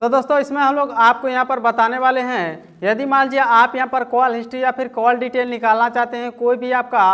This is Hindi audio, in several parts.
तो दोस्तों इसमें हम लोग आपको यहाँ पर बताने वाले हैं, यदि मान लीजिए आप यहाँ पर कॉल हिस्ट्री या फिर कॉल डिटेल निकालना चाहते हैं, कोई भी आपका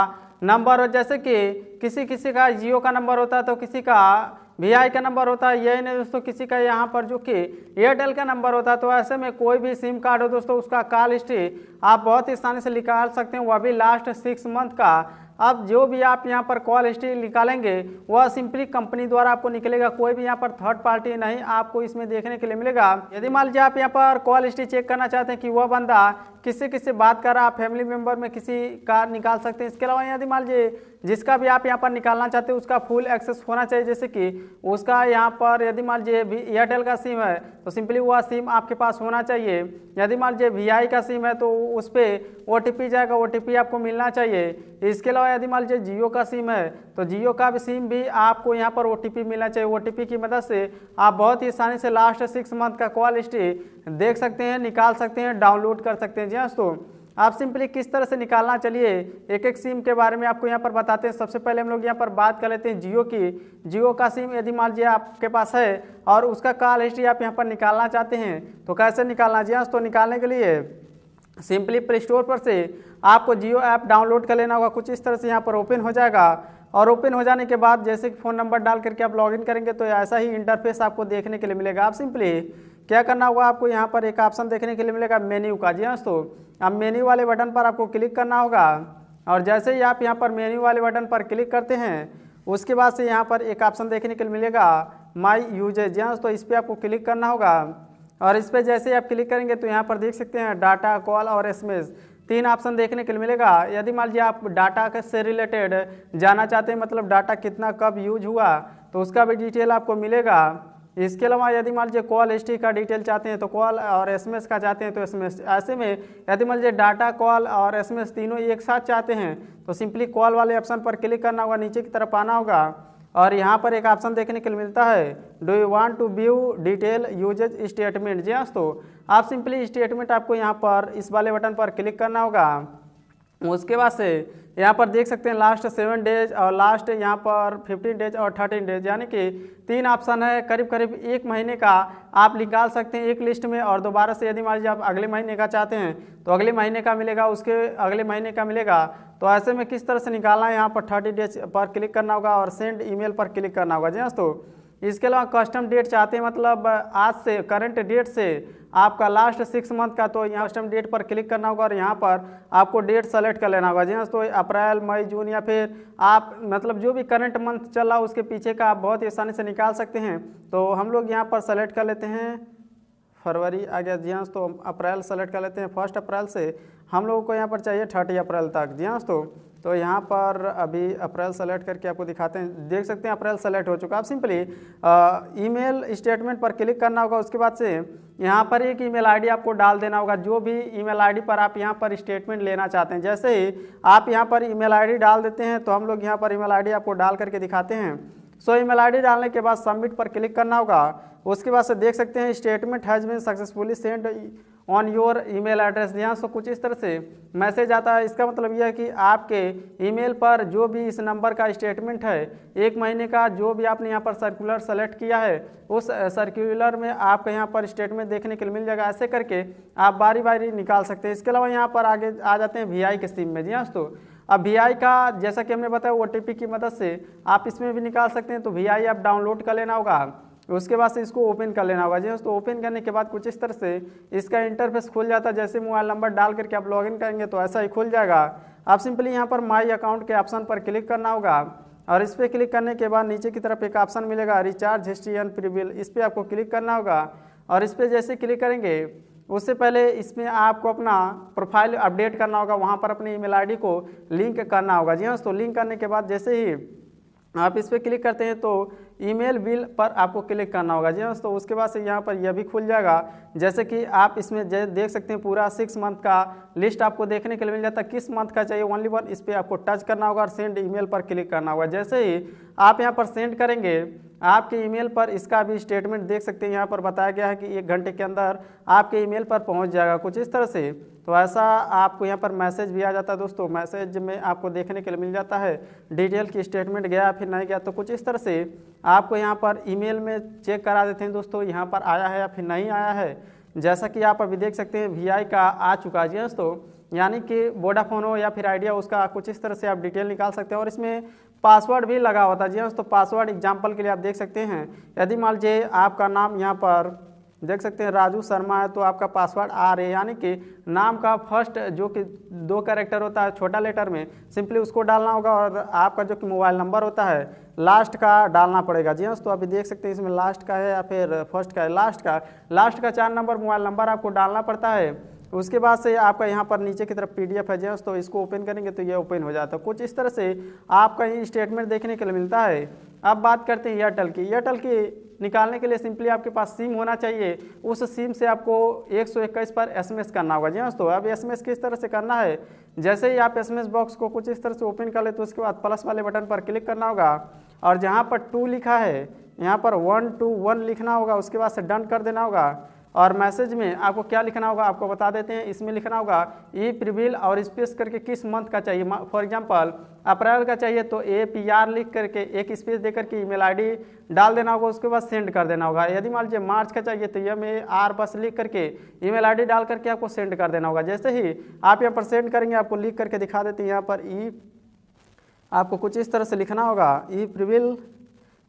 नंबर हो, जैसे कि किसी किसी का जियो का नंबर होता है तो किसी का वीआई का नंबर होता है, यही नहीं दोस्तों किसी का यहाँ पर जो कि एयरटेल का नंबर होता है। तो ऐसे में कोई भी सिम कार्ड हो दोस्तों, उसका कॉल हिस्ट्री आप बहुत ही आसानी से निकाल सकते हैं, वह भी लास्ट 6 मंथ का। अब जो भी आप यहाँ पर कॉल हिस्ट्री निकालेंगे वह सिंपली कंपनी द्वारा आपको निकलेगा, कोई भी यहाँ पर थर्ड पार्टी नहीं आपको इसमें देखने के लिए मिलेगा। यदि मान लीजिए आप यहाँ पर कॉल हिस्ट्री चेक करना चाहते हैं कि वह बंदा किससे किससे बात कर रहा है, आप फैमिली मेंबर में किसी का निकाल सकते हैं। इसके अलावा यदि मान लीजिए जिसका भी आप यहाँ पर निकालना चाहते हैं उसका फुल एक्सेस होना चाहिए, जैसे कि उसका यहाँ पर यदि मान लीजिए एयरटेल का सिम है तो सिंपली वह सिम आपके पास होना चाहिए। यदि मान लीजिए वीआई का सिम है तो उस पर ओटीपी जाएगा, ओटीपी आपको मिलना चाहिए। इसके अलावा यदि मान लीजिए जियो का सिम है तो जियो का भी सिम भी आपको यहाँ पर ओटीपी मिलना चाहिए। ओटीपी की मदद से आप बहुत ही आसानी से लास्ट 6 मंथ का कॉल हिस्ट्री देख सकते हैं, निकाल सकते हैं, डाउनलोड कर सकते हैं। जी हाँ दोस्तों, आप सिंपली किस तरह से निकालना, चलिए एक एक सिम के बारे में आपको यहाँ पर बताते हैं। सबसे पहले हम लोग यहाँ पर बात कर लेते हैं जियो की। जियो का सिम यदि मान लीजिए आपके पास है और उसका कॉल हिस्ट्री आप यहाँ पर निकालना चाहते हैं तो कैसे निकालना। जी हाँ दोस्तों, निकालने के लिए सिंपली प्ले स्टोर पर से आपको जियो ऐप डाउनलोड कर लेना होगा। कुछ इस तरह से यहाँ पर ओपन हो जाएगा और ओपन हो जाने के बाद जैसे कि फ़ोन नंबर डाल करके आप लॉगिन करेंगे तो ऐसा ही इंटरफेस आपको देखने के लिए मिलेगा। आप सिंपली क्या करना होगा, आपको यहाँ पर एक ऑप्शन देखने के लिए मिलेगा मेन्यू का। जी हाँ दोस्तों, अब मेन्यू वाले बटन पर आपको क्लिक करना होगा और जैसे ही आप यहाँ पर मेन्यू वाले बटन पर क्लिक करते हैं उसके बाद से यहाँ पर एक ऑप्शन देखने के लिए मिलेगा माई यूजेज। जी हाँ दोस्तों, इस पर आपको क्लिक करना होगा और इस पर जैसे ही आप क्लिक करेंगे तो यहाँ पर देख सकते हैं डाटा, कॉल और एसएमएस 3 ऑप्शन देखने के लिए मिलेगा। यदि मान लीजिए आप डाटा से रिलेटेड जानना चाहते हैं, मतलब डाटा कितना कब यूज हुआ, तो उसका भी डिटेल आपको मिलेगा। इसके अलावा यदि मान लीजिए कॉल हिस्ट्री का डिटेल चाहते हैं तो कॉल और एसएमएस का चाहते हैं तो एसएमएस। ऐसे में यदि मान लीजिए डाटा, कॉल और एसएमएस तीनों एक साथ चाहते हैं तो सिंपली कॉल वाले ऑप्शन पर क्लिक करना होगा, नीचे की तरफ आना होगा और यहाँ पर एक ऑप्शन देखने के लिए मिलता है do you want to view detail usage statement. जी हाँ दोस्तों, आप सिंपली स्टेटमेंट आपको यहाँ पर इस वाले बटन पर क्लिक करना होगा। उसके बाद से यहाँ पर देख सकते हैं लास्ट 7 डेज और लास्ट यहाँ पर 15 डेज और 13 डेज, यानी कि 3 ऑप्शन है। करीब करीब 1 महीने का आप निकाल सकते हैं एक लिस्ट में और दोबारा से यदि मान लीजिए आप अगले महीने का चाहते हैं तो अगले महीने का मिलेगा, उसके अगले महीने का मिलेगा। तो ऐसे में किस तरह से निकालना है, यहाँ पर 30 डेज पर क्लिक करना होगा और सेंड ईमेल पर क्लिक करना होगा। जी हाँ दोस्तों, इसके अलावा कस्टम डेट चाहते हैं, मतलब आज से करंट डेट से आपका लास्ट 6 मंथ का, तो यहाँ कस्टम डेट पर क्लिक करना होगा और यहाँ पर आपको डेट सेलेक्ट कर लेना होगा। जी हाँ दोस्तों, अप्रैल, मई, जून या फिर आप मतलब जो भी करंट मंथ चल रहा है उसके पीछे का आप बहुत ही आसानी से निकाल सकते हैं। तो हम लोग यहाँ पर सेलेक्ट कर लेते हैं फरवरी आ गया। जी हाँ दोस्तों, अप्रैल सेलेक्ट कर लेते हैं। 1 अप्रैल से हम लोगों को यहाँ पर चाहिए 30 अप्रैल तक। जी हाँ दोस्तों, तो यहाँ पर अभी अप्रैल सेलेक्ट करके आपको दिखाते हैं, देख सकते हैं अप्रैल सेलेक्ट हो चुका। आप सिंपली ईमेल स्टेटमेंट पर क्लिक करना होगा। उसके बाद से यहाँ पर एक ईमेल आईडी आपको डाल देना होगा, जो भी ईमेल आईडी पर आप यहाँ पर स्टेटमेंट लेना चाहते हैं। जैसे ही आप यहाँ पर ईमेल आईडी डाल देते हैं तो हम लोग यहाँ पर ईमेल आईडी आपको डाल करके दिखाते हैं। सो ईमेल आईडी डालने के बाद सबमिट पर क्लिक करना होगा। उसके बाद से देख सकते हैं statement has been successfully send on your email address. यहाँ से कुछ इस तरह से मैसेज आता है। इसका मतलब यह है कि आपके ईमेल पर जो भी इस नंबर का स्टेटमेंट है 1 महीने का, जो भी आपने यहाँ पर सर्कुलर सेलेक्ट किया है उस सर्कुलर में आपको यहाँ पर स्टेटमेंट देखने के लिए मिल जाएगा। ऐसे करके आप बारी बारी निकाल सकते हैं। इसके अलावा यहाँ पर आगे आ जाते हैं वीआई के सिम में। जी हाँ दोस्तों, अब वीआई का जैसा कि हमने बताया ओटीपी की मदद से आप इसमें भी निकाल सकते हैं। तो वीआई ऐप डाउनलोड कर लेना होगा, उसके बाद से इसको ओपन कर लेना होगा। जी दोस्तों, ओपन करने के बाद कुछ इस तरह से इसका इंटरफेस खुल जाता है। जैसे मोबाइल नंबर डाल करके आप लॉगिन करेंगे तो ऐसा ही खुल जाएगा। आप सिंपली यहाँ पर माई अकाउंट के ऑप्शन पर क्लिक करना होगा और इस पर क्लिक करने के बाद नीचे की तरफ एक ऑप्शन मिलेगा recharge history and pre bill, इस पर आपको क्लिक करना होगा और इस पर जैसे क्लिक करेंगे उससे पहले इसमें आपको अपना प्रोफाइल अपडेट करना होगा, वहाँ पर अपनी ईमेल आईडी को लिंक करना होगा। जी हाँ दोस्तों, लिंक करने के बाद जैसे ही आप इस पर क्लिक करते हैं तो ईमेल बिल पर आपको क्लिक करना होगा। जी हाँ दोस्तों, उसके बाद से यहाँ पर यह भी खुल जाएगा। जैसे कि आप इसमें देख सकते हैं पूरा 6 मंथ का लिस्ट आपको देखने के लिए मिल जाता है। किस मंथ का चाहिए ओनली वन, इस पर आपको टच करना होगा और सेंड ईमेल पर क्लिक करना होगा। जैसे ही आप यहाँ पर सेंड करेंगे आपके ईमेल पर इसका भी स्टेटमेंट देख सकते हैं। यहाँ पर बताया गया है कि 1 घंटे के अंदर आपके ईमेल पर पहुँच जाएगा, कुछ इस तरह से। तो ऐसा आपको यहाँ पर मैसेज भी आ जाता है दोस्तों। मैसेज में आपको देखने के लिए मिल जाता है डिटेल की स्टेटमेंट गया फिर नहीं गया। तो कुछ इस तरह से आपको यहाँ पर ईमेल में चेक करा देते हैं दोस्तों, यहाँ पर आया है या फिर नहीं आया है। जैसा कि आप अभी देख सकते हैं VI का आ चुका है जी दोस्तों, यानी कि वोडाफोन हो या फिर आइडिया, उसका कुछ इस तरह से आप डिटेल निकाल सकते हैं। और इसमें पासवर्ड भी लगा होता है जी दोस्तों। पासवर्ड एग्जाम्पल के लिए आप देख सकते हैं, यदि मान लीजिए आपका नाम यहाँ पर देख सकते हैं राजू शर्मा है, तो आपका पासवर्ड R है, यानी कि नाम का फर्स्ट जो कि 2 कैरेक्टर होता है छोटा लेटर में, सिंपली उसको डालना होगा। और आपका जो कि मोबाइल नंबर होता है लास्ट का डालना पड़ेगा जी दोस्तों। अभी देख सकते हैं इसमें लास्ट का है या फिर फर्स्ट का है, लास्ट का 4 नंबर मोबाइल नंबर आपको डालना पड़ता है। उसके बाद से आपका यहाँ पर नीचे की तरफ PDF है जी दोस्तों, इसको ओपन करेंगे तो ये ओपन हो जाता है। कुछ इस तरह से आपका ये स्टेटमेंट देखने के लिए मिलता है। अब बात करते हैं एयरटेल की। एयरटेल की निकालने के लिए सिंपली आपके पास सिम होना चाहिए। उस सिम से आपको 121 पर SMS करना होगा जी दोस्तों। अब SMS किस तरह से करना है, जैसे ही आप SMS बॉक्स को कुछ इस तरह से ओपन कर ले तो उसके बाद प्लस वाले बटन पर क्लिक करना होगा और जहाँ पर 2 लिखा है यहाँ पर 121 लिखना होगा, उसके बाद से डन कर देना होगा। और मैसेज में आपको क्या लिखना होगा आपको बता देते हैं। इसमें लिखना होगा ई प्रिविल और स्पेस करके किस मंथ का चाहिए, फॉर एग्जांपल अप्रैल का चाहिए तो APR लिख करके एक स्पेस दे करके ईमेल ID डाल देना होगा, उसके बाद सेंड कर देना होगा। यदि मान लीजिए मार्च का चाहिए तो MAR बस लिख करके ईमेल ID डाल करके आपको सेंड कर देना होगा। जैसे ही आप यहाँ पर सेंड करेंगे आपको लिख करके दिखा देते हैं। यहाँ पर आपको कुछ इस तरह से लिखना होगा ई प्रिविल,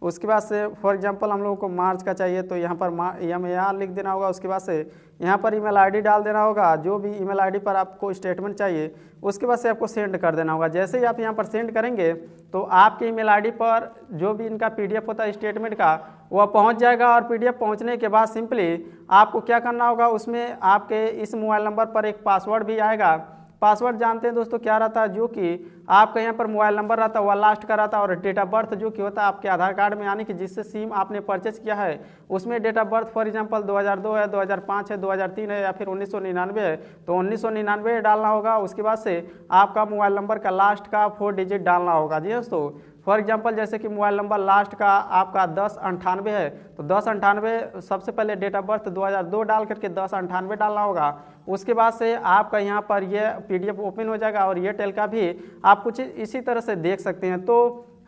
उसके बाद से फॉर एग्जांपल हम लोगों को मार्च का चाहिए तो यहाँ पर MAR लिख देना होगा। उसके बाद से यहाँ पर ईमेल ID डाल देना होगा, जो भी ईमेल ID पर आपको स्टेटमेंट चाहिए, उसके बाद से आपको सेंड कर देना होगा। जैसे ही आप यहाँ पर सेंड करेंगे तो आपके ईमेल ID पर जो भी इनका PDF होता है स्टेटमेंट का वह पहुँच जाएगा। और PDF पहुँचने के बाद सिंपली आपको क्या करना होगा, उसमें आपके इस मोबाइल नंबर पर एक पासवर्ड भी आएगा। पासवर्ड जानते हैं दोस्तों क्या रहता है, जो कि आपका यहाँ पर मोबाइल नंबर रहता है वह लास्ट का रहता है, और डेट ऑफ बर्थ जो कि होता है आपके आधार कार्ड में, यानी कि जिससे सिम आपने परचेज किया है उसमें date of birth for example 2002 है, 2005 है, 2003 है या फिर 1999 है तो 1999 डालना होगा। उसके बाद से आपका मोबाइल नंबर का लास्ट का 4 डिजिट डालना होगा जी दोस्तों। फॉर एग्जांपल जैसे कि मोबाइल नंबर लास्ट का आपका 1098 है तो 1098 सबसे पहले डेट ऑफ बर्थ 2002 डाल करके 1098 डालना होगा। उसके बाद से आपका यहाँ पर ये PDF ओपन हो जाएगा और एयरटेल का भी आप कुछ इसी तरह से देख सकते हैं। तो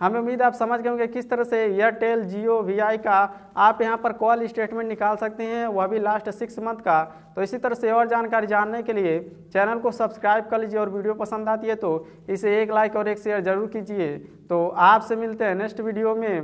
हमें उम्मीद है आप समझ गए होंगे किस तरह से एयरटेल जियो VI का आप यहाँ पर कॉल स्टेटमेंट निकाल सकते हैं, वह भी लास्ट 6 मंथ का। तो इसी तरह से और जानकारी जानने के लिए चैनल को सब्सक्राइब कर लीजिए और वीडियो पसंद आती है तो इसे एक लाइक और एक शेयर जरूर कीजिए। तो आपसे मिलते हैं नेक्स्ट वीडियो में।